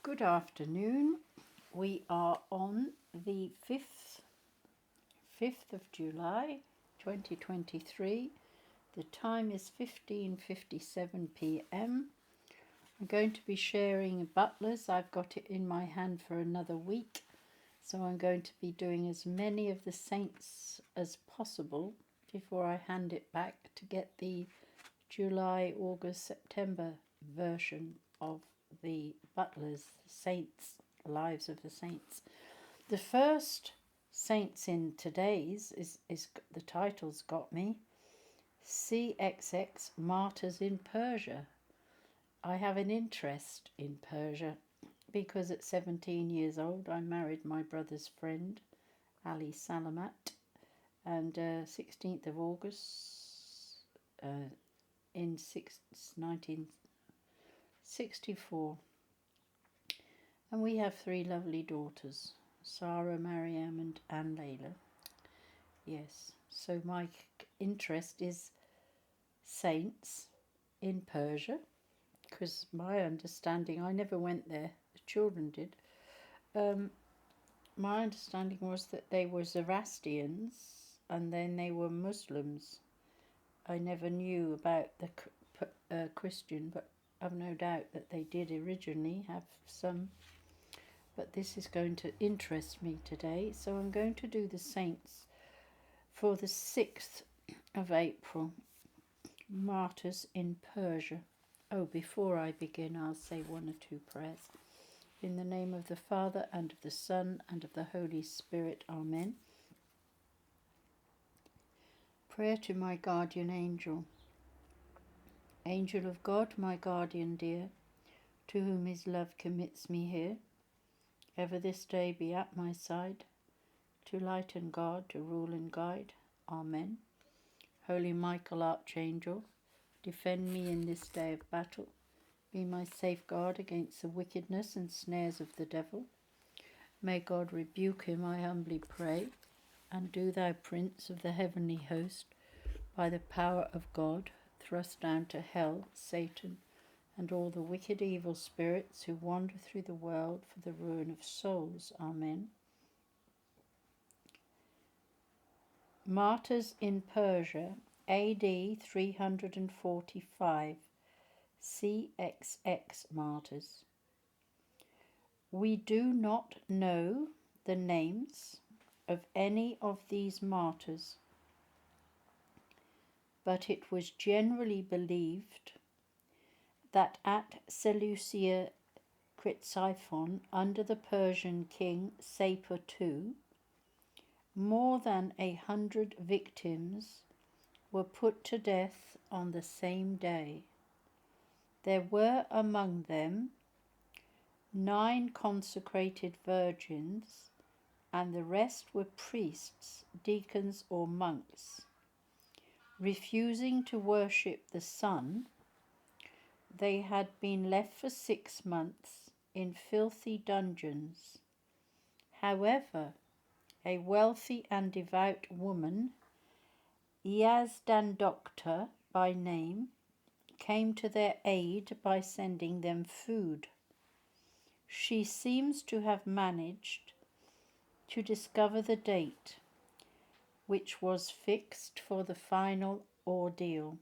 Good afternoon. We are on the 5th of July 2023. The time is 15:57 p.m. I'm going to be sharing butlers. I've got it in my hand for another week, so I'm going to be doing as many of the saints as possible before I hand it back to get the July, August, September version of the butlers, the saints, lives of the saints. The first saints in today's is the title's got me, CXX Martyrs in Persia. I have an interest in Persia because at 17 years old I married my brother's friend, Ali Salamat, and 16th of August in 1964. And we have three lovely daughters, Sarah, Mariam and Anne Layla. Yes, so my interest is saints in Persia, because my understanding, I never went there, the children did. My understanding was that they were Zoroastrians and then they were Muslims. I never knew about the Christian, but I've no doubt that they did originally have some. But this is going to interest me today, so I'm going to do the saints for the 6th of April, martyrs in Persia. Oh, before I begin, I'll say one or two prayers. In the name of the Father, and of the Son, and of the Holy Spirit. Amen. Prayer to my guardian angel. Angel of God, my guardian dear, to whom his love commits me here, ever this day be at my side, to light and guard, to rule and guide. Amen. Holy Michael, Archangel, defend me in this day of battle. Be my safeguard against the wickedness and snares of the devil. May God rebuke him, I humbly pray. And do thou, Prince of the heavenly host, by the power of God, thrust down to hell Satan and all the wicked evil spirits who wander through the world for the ruin of souls. Amen. Martyrs in Persia, AD 345, CXX Martyrs. We do not know the names of any of these martyrs, but it was generally believed that at Seleucia Ctesiphon, under the Persian king Sapor II, more than 100 victims were put to death on the same day. There were among them 9 consecrated virgins, and the rest were priests, deacons or monks. Refusing to worship the sun, they had been left for 6 months in filthy dungeons. However, a wealthy and devout woman, Yazdandokta by name, came to their aid by sending them food. She seems to have managed to discover the date, which was fixed for the final ordeal,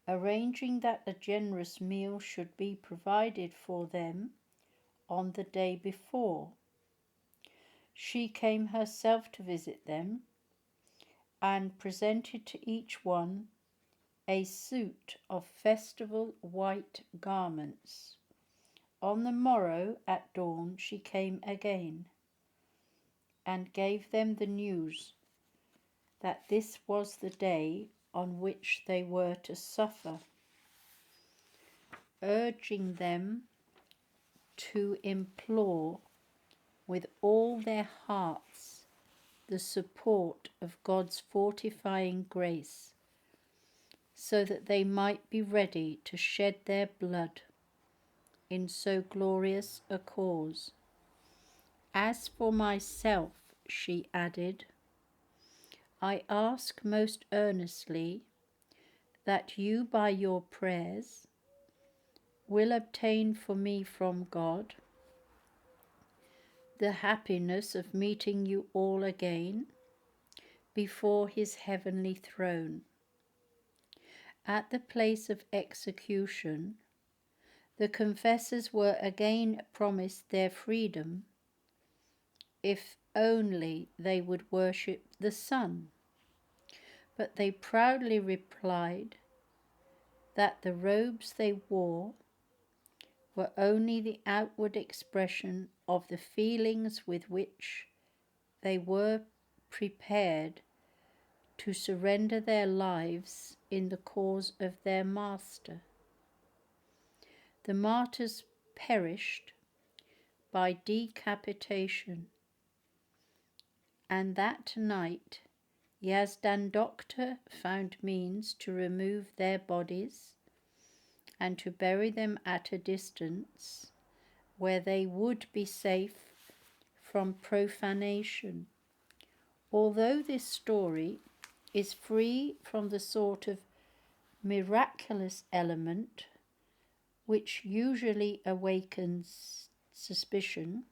arranging that a generous meal should be provided for them on the day before. She came herself to visit them and presented to each one a suit of festival white garments. On the morrow at dawn she came again and gave them the news that this was the day on which they were to suffer, urging them to implore with all their hearts the support of God's fortifying grace, so that they might be ready to shed their blood in so glorious a cause. As for myself, she added, I ask most earnestly that you by your prayers will obtain for me from God the happiness of meeting you all again before his heavenly throne. At the place of execution, the confessors were again promised their freedom if only they would worship the Son, but they proudly replied that the robes they wore were only the outward expression of the feelings with which they were prepared to surrender their lives in the cause of their Master. The martyrs perished by decapitation, and that night Yazdan Doctor found means to remove their bodies and to bury them at a distance where they would be safe from profanation. Although this story is free from the sort of miraculous element which usually awakens suspicion,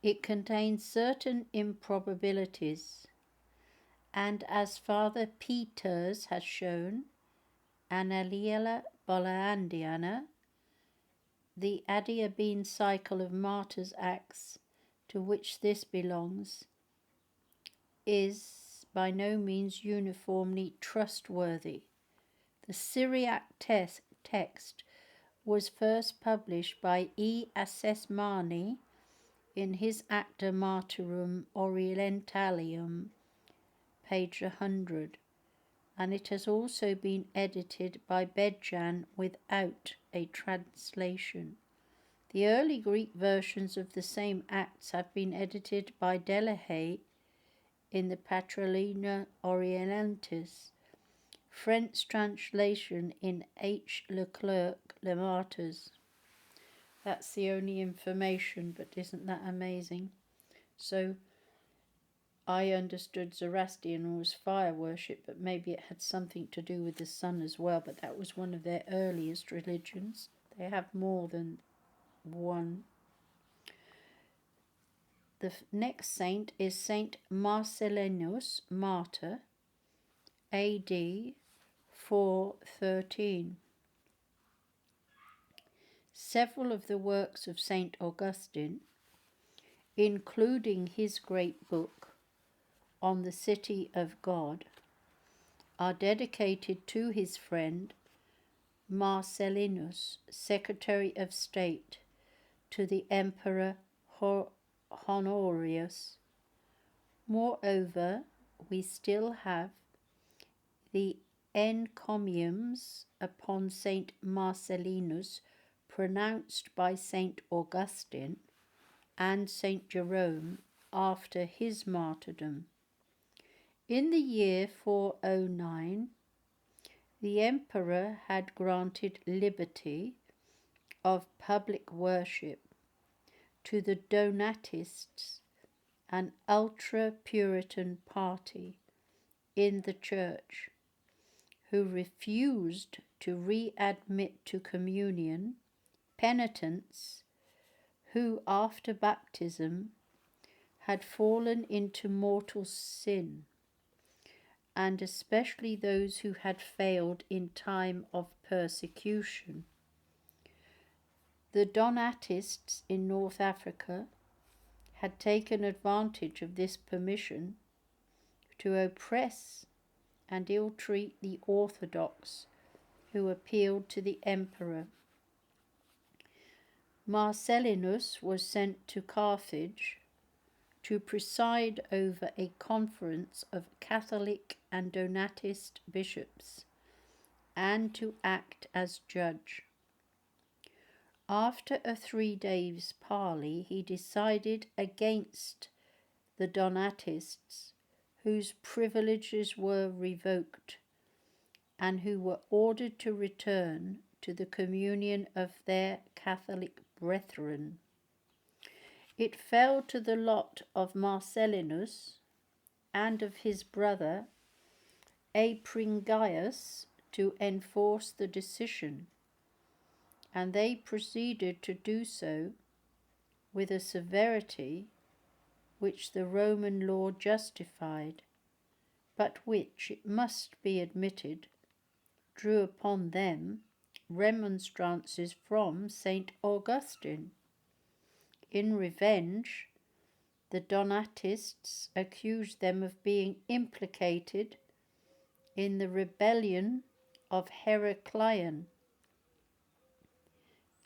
it contains certain improbabilities, and as Father Peters has shown, Annaliela Bolandiana, the Adiabene cycle of martyrs acts to which this belongs is by no means uniformly trustworthy. The Syriac text was first published by E. Assessmani in his Acta Martyrum Orientalium, page 100, and it has also been edited by Bedjan without a translation. The early Greek versions of the same acts have been edited by Delahaye in the Patrilineae Orientalis, French translation in H. Leclerc, Les Martyrs. That's the only information, but isn't that amazing? So I understood Zoroastrian was fire worship, but maybe it had something to do with the sun as well, but that was one of their earliest religions. They have more than one. The next saint is Saint Marcellinus, martyr, AD 413. Several of the works of Saint Augustine, including his great book on the City of God, are dedicated to his friend Marcellinus, Secretary of State to the Emperor Honorius. Moreover, we still have the encomiums upon Saint Marcellinus pronounced by Saint Augustine and Saint Jerome after his martyrdom. In the year 409, the emperor had granted liberty of public worship to the Donatists, an ultra-Puritan party in the church, who refused to readmit to communion penitents who, after baptism, had fallen into mortal sin, and especially those who had failed in time of persecution. The Donatists in North Africa had taken advantage of this permission to oppress and ill-treat the Orthodox who appealed to the emperor. Marcellinus was sent to Carthage to preside over a conference of Catholic and Donatist bishops and to act as judge. After a 3 days parley, he decided against the Donatists, whose privileges were revoked and who were ordered to return to the communion of their Catholic brethren. It fell to the lot of Marcellinus and of his brother Apringius to enforce the decision, and they proceeded to do so with a severity which the Roman law justified, but which, it must be admitted, drew upon them remonstrances from St. Augustine. In revenge, the Donatists accused them of being implicated in the rebellion of Heraclian,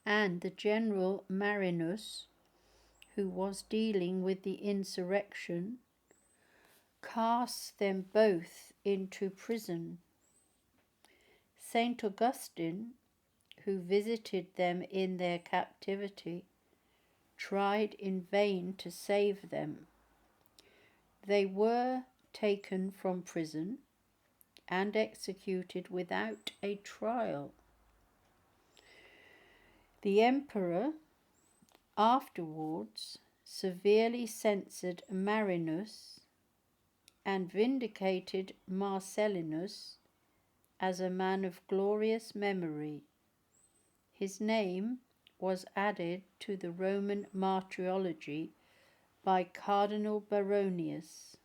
and the general Marinus, who was dealing with the insurrection, cast them both into prison. St. Augustine, who visited them in their captivity, tried in vain to save them. They were taken from prison and executed without a trial. The emperor afterwards severely censured Marinus and vindicated Marcellinus as a man of glorious memory. His name was added to the Roman martyrology by Cardinal Baronius.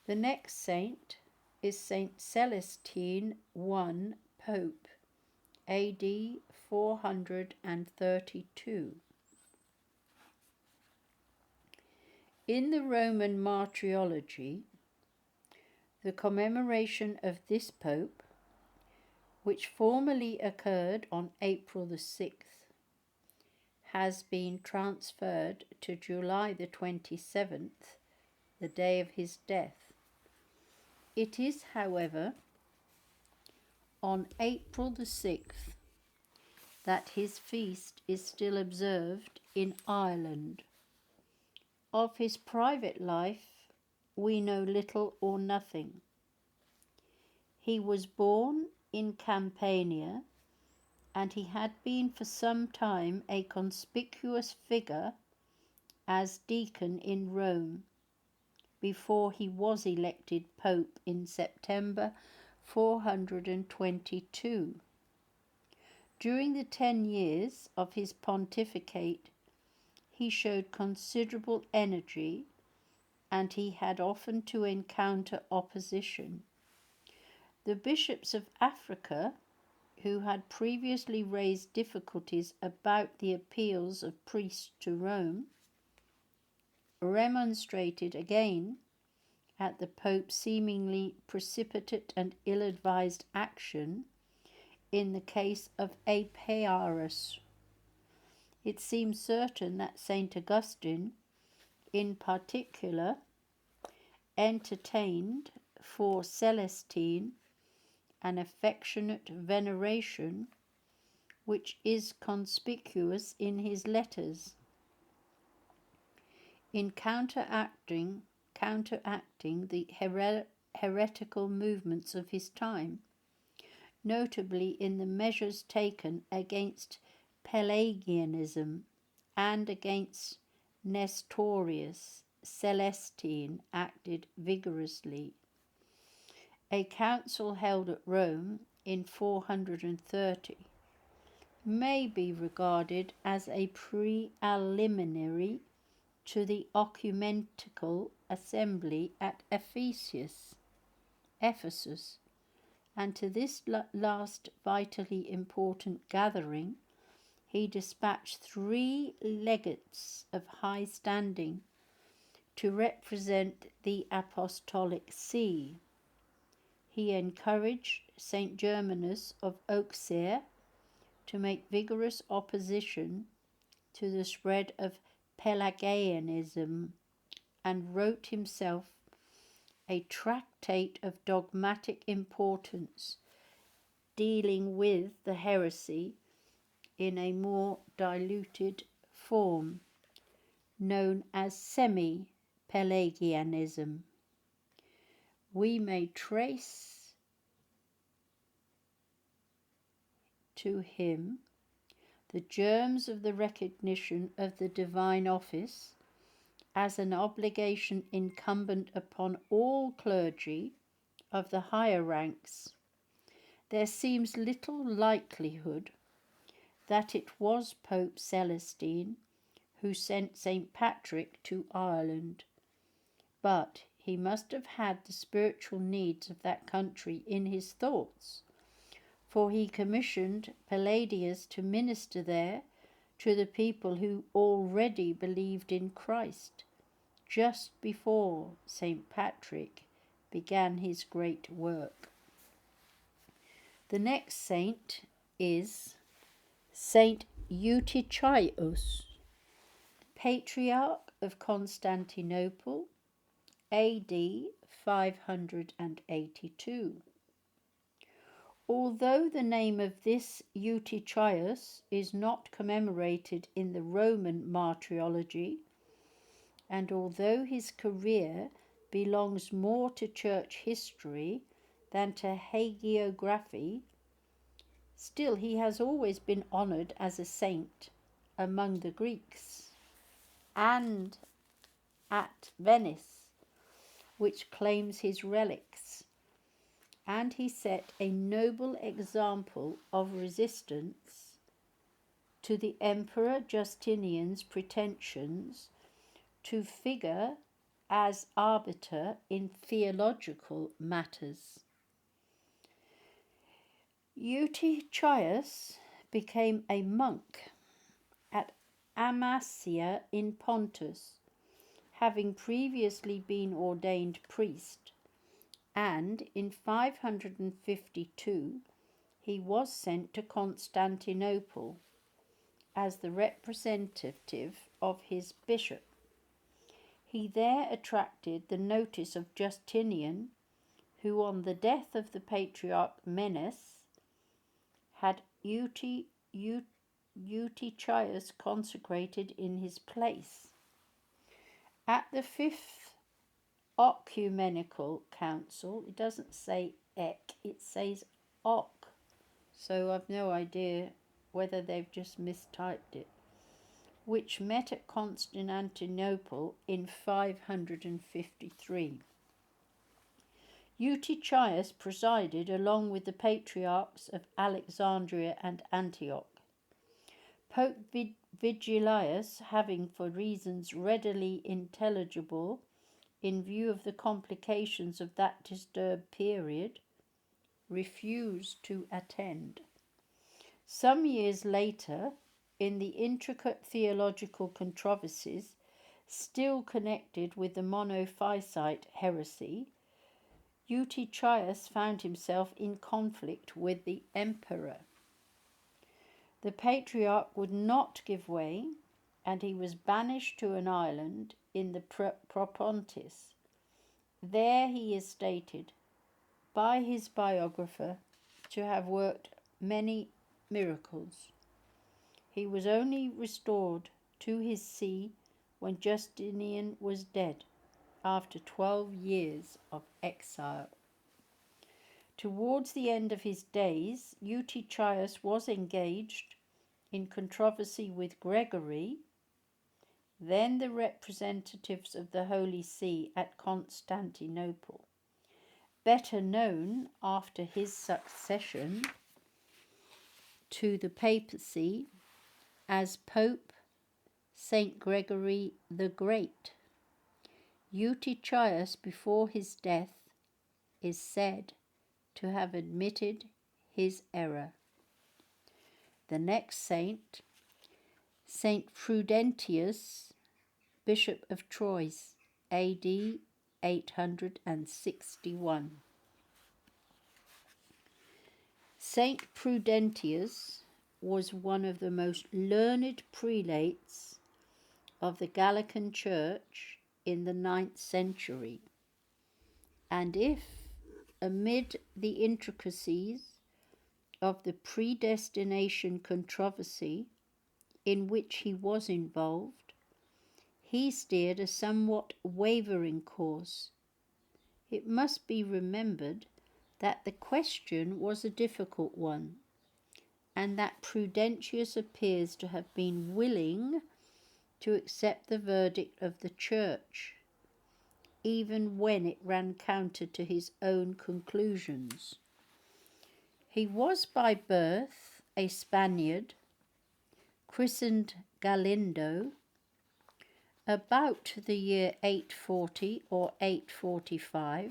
The next saint is Saint Celestine I, Pope, AD 432. In the Roman martyrology, the commemoration of this pope, which formerly occurred on April the 6th, has been transferred to July the 27th, the day of his death. It is, however, on April the 6th that his feast is still observed in Ireland. Of his private life we know little or nothing. He was born in Campania, and he had been for some time a conspicuous figure as deacon in Rome before he was elected Pope in September 422. During the 10 years of his pontificate, he showed considerable energy, and he had often to encounter opposition. The bishops of Africa, who had previously raised difficulties about the appeals of priests to Rome, remonstrated again at the Pope's seemingly precipitate and ill-advised action in the case of PATRIARCH. It seems certain that St. Augustine, in particular, entertained for Celestine an affectionate veneration which is conspicuous in his letters. In counteracting the heretical movements of his time, notably in the measures taken against Pelagianism and against Nestorius, Celestine acted vigorously. A council held at Rome in 430 may be regarded as a preliminary to the ecumenical assembly at Ephesus, and to this last vitally important gathering he dispatched 3 legates of high standing to represent the Apostolic See. He encouraged St. Germanus of Auxerre to make vigorous opposition to the spread of Pelagianism, and wrote himself a tractate of dogmatic importance dealing with the heresy in a more diluted form, known as semi-Pelagianism. We may trace to him the germs of the recognition of the divine office as an obligation incumbent upon all clergy of the higher ranks, there seems little likelihood that it was Pope Celestine who sent St. Patrick to Ireland, but he must have had the spiritual needs of that country in his thoughts, for he commissioned Palladius to minister there to the people who already believed in Christ, just before St. Patrick began his great work. The next saint is Saint EUTYCHIUS, Patriarch of Constantinople, AD 582. Although the name of this Eutychius is not commemorated in the Roman martyrology, and although his career belongs more to church history than to hagiography, still he has always been honoured as a saint among the Greeks, and at Venice, which claims his relics, and he set a noble example of resistance to the Emperor Justinian's pretensions to figure as arbiter in theological matters. Eutychius became a monk at Amasia in Pontus, having previously been ordained priest, and in 552 he was sent to Constantinople as the representative of his bishop. He there attracted the notice of Justinian, who on the death of the Patriarch Menes had Eutychius consecrated in his place. At the Fifth Ecumenical Council, it doesn't say ek, it says ok, so I've no idea whether they've just mistyped it, which met at Constantinople in 553. Eutychius presided along with the patriarchs of Alexandria and Antioch. Pope Vigilius, having for reasons readily intelligible in view of the complications of that disturbed period, refused to attend. Some years later, in the intricate theological controversies still connected with the Monophysite heresy, Eutychius found himself in conflict with the emperor. The patriarch would not give way, and he was banished to an island in the Propontis. There he is stated by his biographer to have worked many miracles. He was only restored to his see when Justinian was dead, after 12 years of exile. Towards the end of his days, Eutychius was engaged in controversy with Gregory, then the representatives of the Holy See at Constantinople, better known after his succession to the papacy as Pope Saint Gregory the Great. Eutychius, before his death, is said to have admitted his error. The next saint, Saint Prudentius, Bishop of Troyes, AD 861. Saint Prudentius was one of the most learned prelates of the Gallican Church in the 9th century, and if, amid the intricacies of the predestination controversy in which he was involved, he steered a somewhat wavering course, it must be remembered that the question was a difficult one, and that Prudentius appears to have been willing to accept the verdict of the Church, even when it ran counter to his own conclusions. He was by birth a Spaniard, christened Galindo, about the year 840 or 845.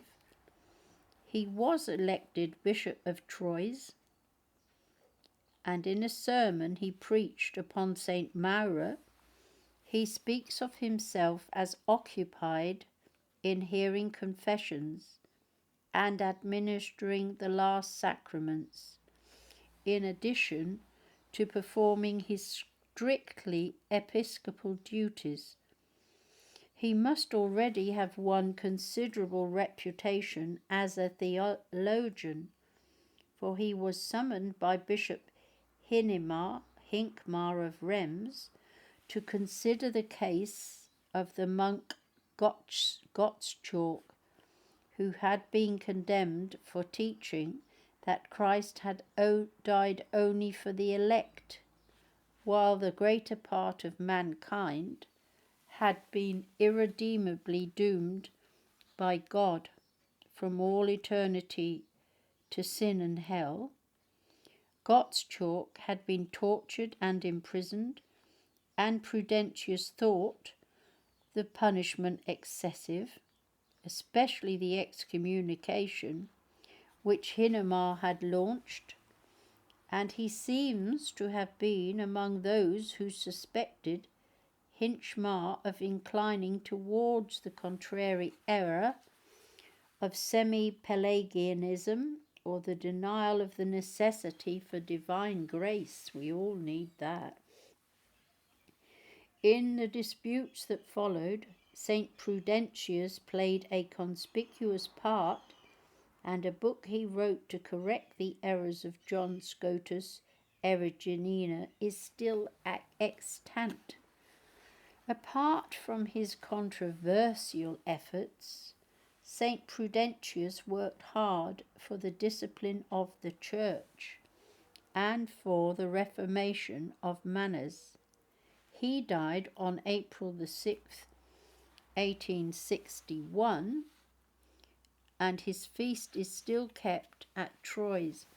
He was elected Bishop of Troyes, and in a sermon he preached upon St. Maura, he speaks of himself as occupied in hearing confessions and administering the last sacraments, in addition to performing his strictly episcopal duties. He must already have won considerable reputation as a theologian, for he was summoned by Bishop Hincmar of Reims to consider the case of the monk Gottschalk, who had been condemned for teaching that Christ had died only for the elect, while the greater part of mankind had been irredeemably doomed by God from all eternity to sin and hell. Gottschalk had been tortured and imprisoned, and Prudentius thought the punishment excessive, especially the excommunication which Hincmar had launched, and he seems to have been among those who suspected Hincmar of inclining towards the contrary error of semi-Pelagianism, or the denial of the necessity for divine grace. We all need that. In the disputes that followed, St. Prudentius played a conspicuous part, and a book he wrote to correct the errors of John Scotus Eriginina is still extant. Apart from his controversial efforts, St. Prudentius worked hard for the discipline of the Church and for the reformation of manners. He died on April the 6th, 1861, and his feast is still kept at Troyes.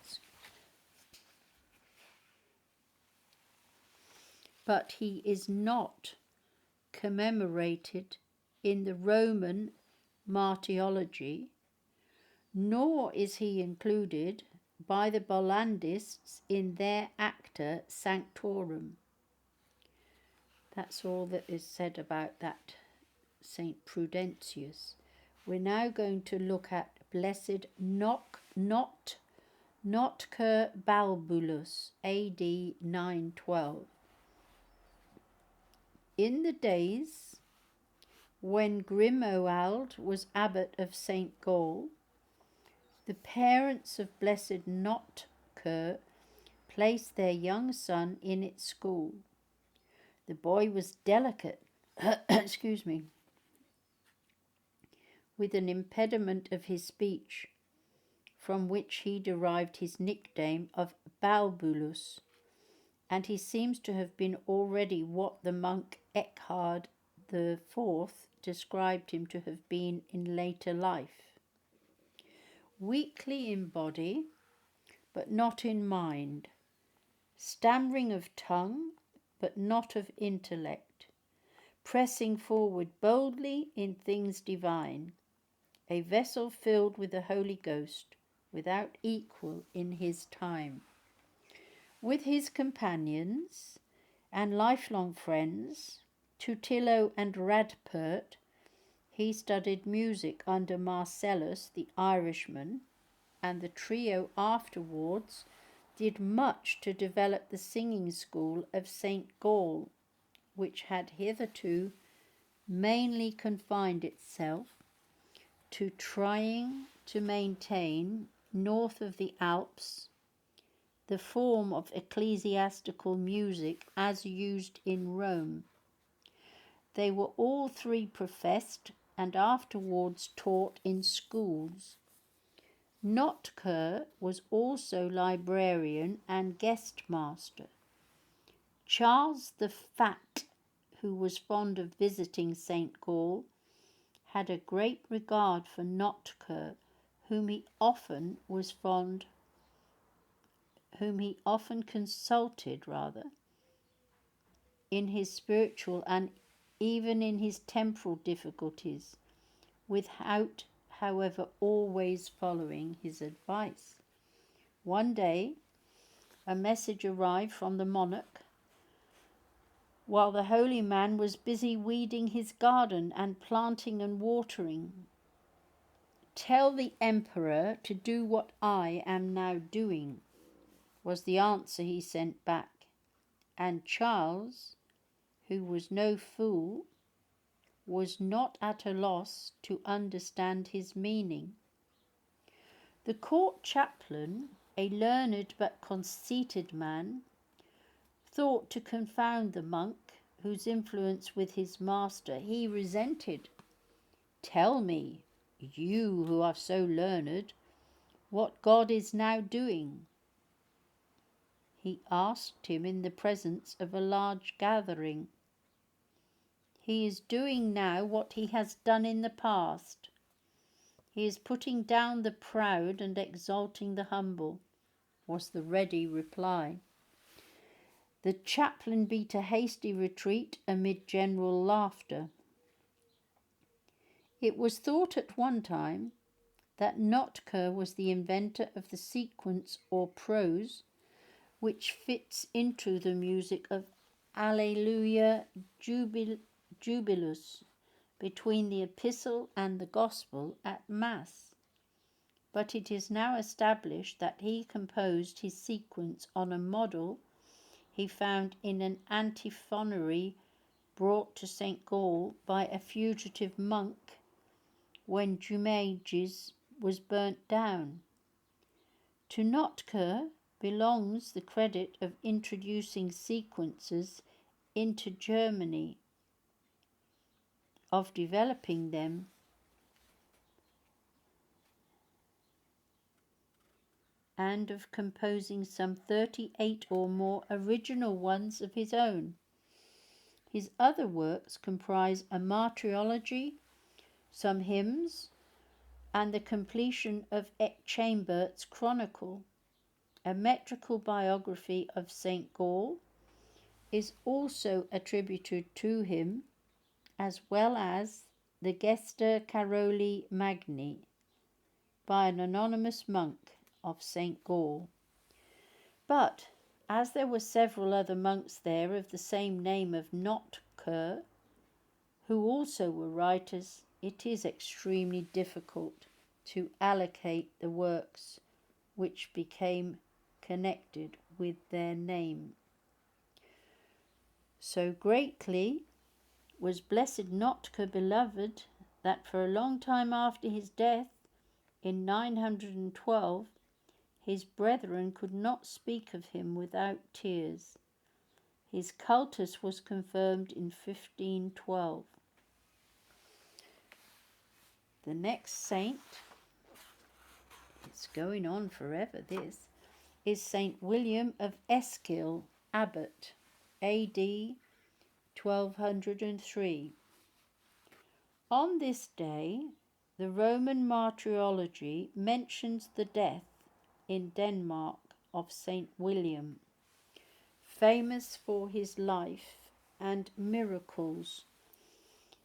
But he is not commemorated in the Roman martyrology, nor is he included by the Bollandists in their Acta Sanctorum. That's all that is said about that St. Prudentius. We're now going to look at Blessed Notker Balbulus, AD 912. In the days when Grimoald was abbot of St. Gall, the parents of Blessed Notker placed their young son in its school. The boy was delicate, with an impediment of his speech, from which he derived his nickname of Balbulus, and he seems to have been already what the monk Eckhard IV described him to have been in later life. Weakly in body, but not in mind, stammering of tongue, but not of intellect, pressing forward boldly in things divine, a vessel filled with the Holy Ghost, without equal in his time. With his companions and lifelong friends, Tutillo and Radpert, he studied music under Marcellus the Irishman, and the trio afterwards did much to develop the singing school of St. Gall, which had hitherto mainly confined itself to trying to maintain, north of the Alps, the form of ecclesiastical music as used in Rome. They were all three professed and afterwards taught in schools. Notker was also librarian and guest master. Charles the Fat, who was fond of visiting St. Gall, had a great regard for Notker, whom he often was fond whom he often consulted, in his spiritual and even in his temporal difficulties, without, however, always following his advice. One day, a message arrived from the monarch while the holy man was busy weeding his garden and planting and watering. "Tell the emperor to do what I am now doing," was the answer he sent back, and Charles, who was no fool, was not at a loss to understand his meaning. The court chaplain, a learned but conceited man, thought to confound the monk, whose influence with his master he resented. "Tell me, you who are so learned, what God is now doing." He asked him in the presence of a large gathering. "He is doing now what he has done in the past. He is putting down the proud and exalting the humble," was the ready reply. The chaplain beat a hasty retreat amid general laughter. It was thought at one time that Notker was the inventor of the sequence or prose which fits into the music of Alleluia Jubilus between the epistle and the gospel at Mass. But it is now established that he composed his sequence on a model he found in an antiphonary brought to St. Gall by a fugitive monk when Jumages was burnt down. To Notker belongs the credit of introducing sequences into Germany, of developing them, and of composing some 38 or more original ones of his own. His other works comprise a martyrology, some hymns, and the completion of Chambert's Chronicle. A metrical biography of St. Gall is also attributed to him, as well as the Gesta Caroli Magni by an anonymous monk of St. Gall. But as there were several other monks there of the same name of Notker, who also were writers, it is extremely difficult to allocate the works which became connected with their name. So greatly was blessed Notker beloved that for a long time after his death, in 912, his brethren could not speak of him without tears. His cultus was confirmed in 1512. The next saint, it's going on forever this, is St. William of ESKILL, Abbot, AD 1203. On this day, the Roman Martyrology mentions the death in Denmark of St. William, famous for his life and miracles.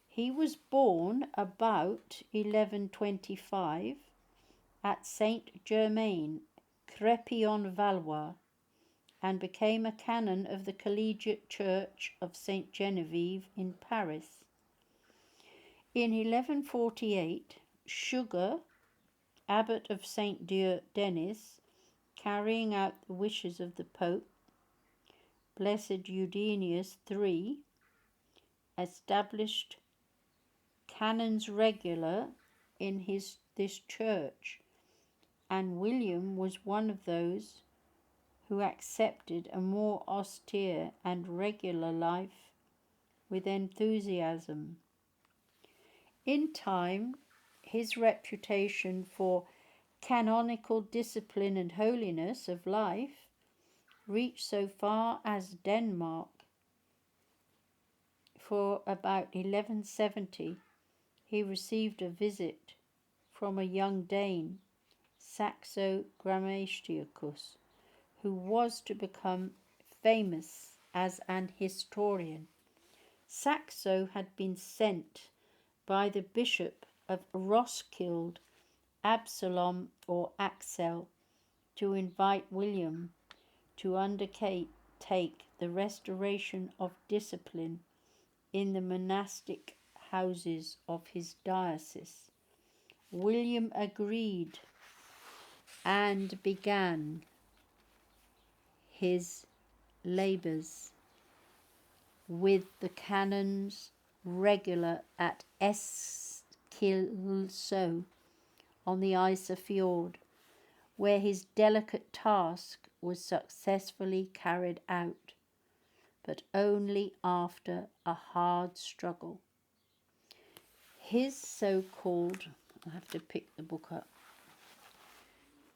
He was born about 1125 at Saint Germain, Crépy-en-Valois, and became a canon of the Collegiate Church of Saint Genevieve in Paris. In 1148, Suger, abbot of Saint Denis, carrying out the wishes of the Pope, Blessed Eugenius III, established canons regular in this church, and William was one of those who accepted a more austere and regular life with enthusiasm. In time, his reputation for canonical discipline and holiness of life reached so far as Denmark. For about 1170, he received a visit from a young Dane, Saxo Grammaticus, who was to become famous as an historian. Saxo had been sent by the Bishop of Roskilde, Absalom or Axel, to invite William to undertake the restoration of discipline in the monastic houses of his diocese. William agreed and began his labours with the canons regular at ESKILL on the Isa Fjord, where his delicate task was successfully carried out, but only after a hard struggle. His so-called, I have to pick the book up,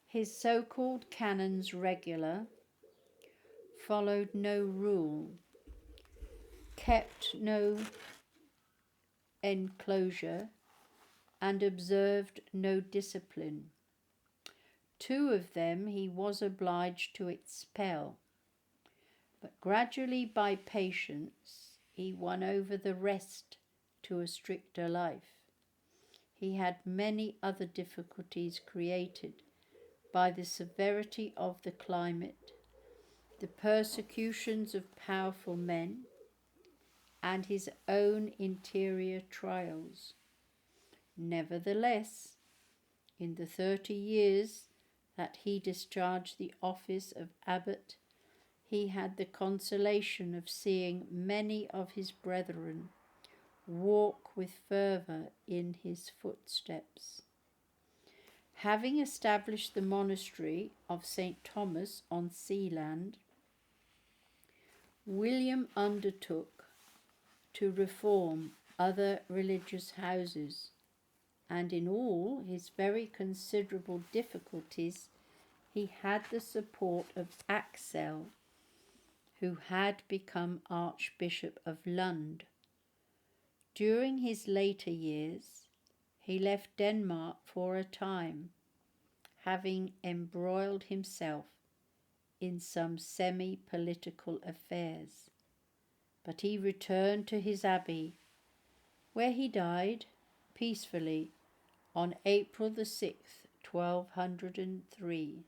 his so-called canons regular followed no rule, kept no enclosure, and observed no discipline. 2 of them he was obliged to expel, but gradually by patience he won over the rest to a stricter life. He had many other difficulties created by the severity of the climate, the persecutions of powerful men, and his own interior trials. Nevertheless, in the 30 years that he discharged the office of abbot, he had the consolation of seeing many of his brethren walk with fervour in his footsteps. Having established the monastery of St. Thomas on Sealand, William undertook to reform other religious houses, and in all his very considerable difficulties he had the support of Axel, who had become Archbishop of Lund. During his later years he left Denmark for a time, having embroiled himself in some semi-political affairs, but he returned to his abbey, where he died peacefully on April the 6th, 1203.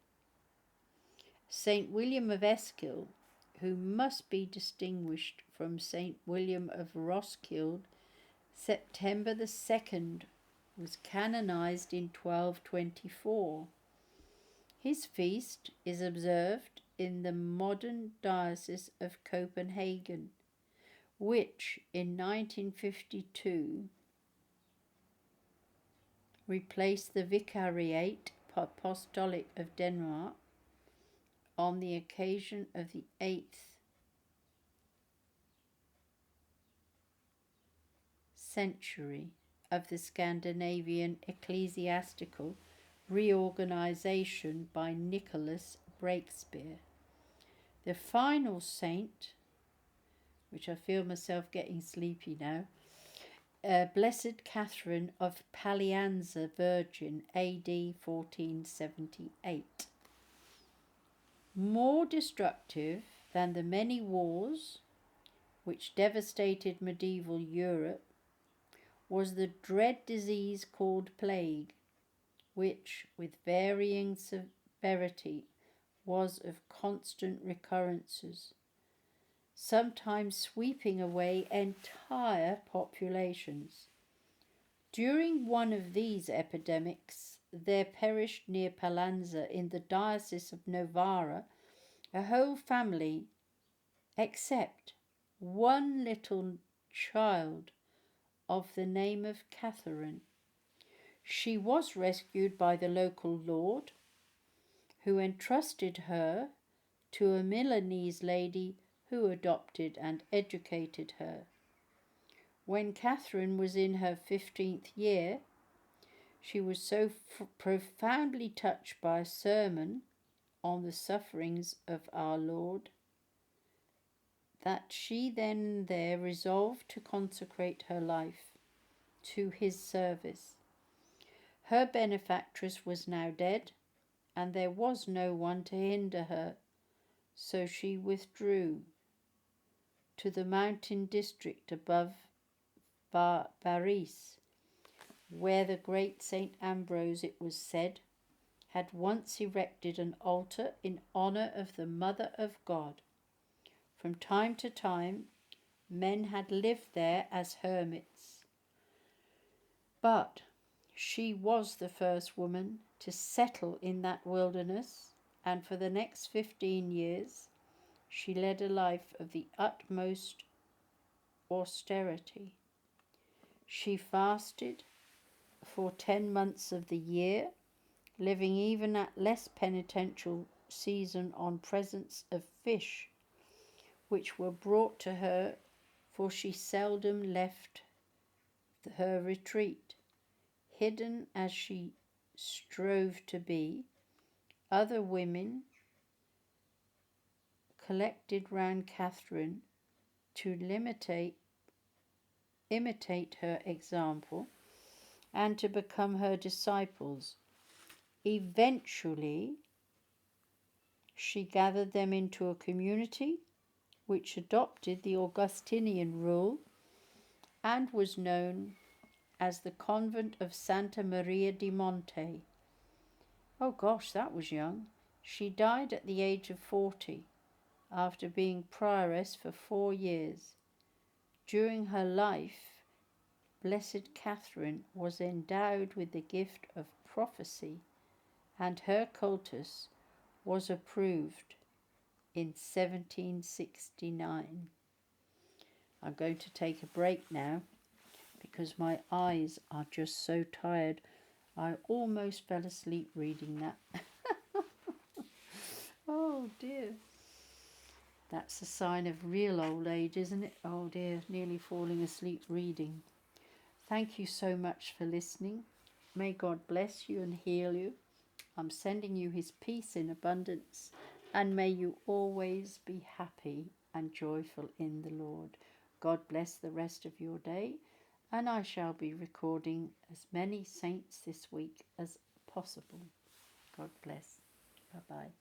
St. William of Eskill, who must be distinguished from St. William of Roskilde, September the 2nd, was canonized in 1224. His feast is observed in the modern diocese of Copenhagen, which in 1952 replaced the Vicariate Apostolic of Denmark on the occasion of the 8th century of the Scandinavian ecclesiastical reorganization by Nicholas Breakspear. The final saint, which I feel myself getting sleepy now, Blessed Catherine of Pallanza, Virgin, AD 1478. More destructive than the many wars which devastated medieval Europe was the dread disease called plague, which, with varying severity, was of constant recurrences, sometimes sweeping away entire populations. During one of these epidemics, there perished near Pallanza in the diocese of Novara a whole family, except one little child of the name of Catherine. She was rescued by the local lord, who entrusted her to a Milanese lady who adopted and educated her. When Catherine was in her 15th year, she was so profoundly touched by a sermon on the sufferings of our Lord that she then and there resolved to consecrate her life to his service. Her benefactress was now dead, and there was no one to hinder her So she withdrew to the mountain district above Baris, where the great St. Ambrose, it was said, had once erected an altar in honour of the Mother of God. From time to time, men had lived there as hermits, but she was the first woman to settle in that wilderness, and for the next 15 years she led a life of the utmost austerity. She fasted for 10 months of the year, living even at less penitential season on presents of fish, which were brought to her, for she seldom left her retreat. Hidden as she strove to be, other women collected round Catherine to imitate her example and to become her disciples. Eventually, she gathered them into a community which adopted the Augustinian rule and was known as the Convent of Santa Maria di Monte. Oh gosh, that was young. She died at the age of 40 after being prioress for 4 years. During her life, Blessed Catherine was endowed with the gift of prophecy, and her cultus was approved in 1769. I'm going to take a break now because my eyes are just so tired. I almost fell asleep reading that. Oh dear. That's a sign of real old age, isn't it? Oh dear, nearly falling asleep reading. Thank you so much for listening. May God bless you and heal you. I'm sending you his peace in abundance, and may you always be happy and joyful in the Lord. God bless the rest of your day, and I shall be recording as many saints this week as possible. God bless. Bye-bye.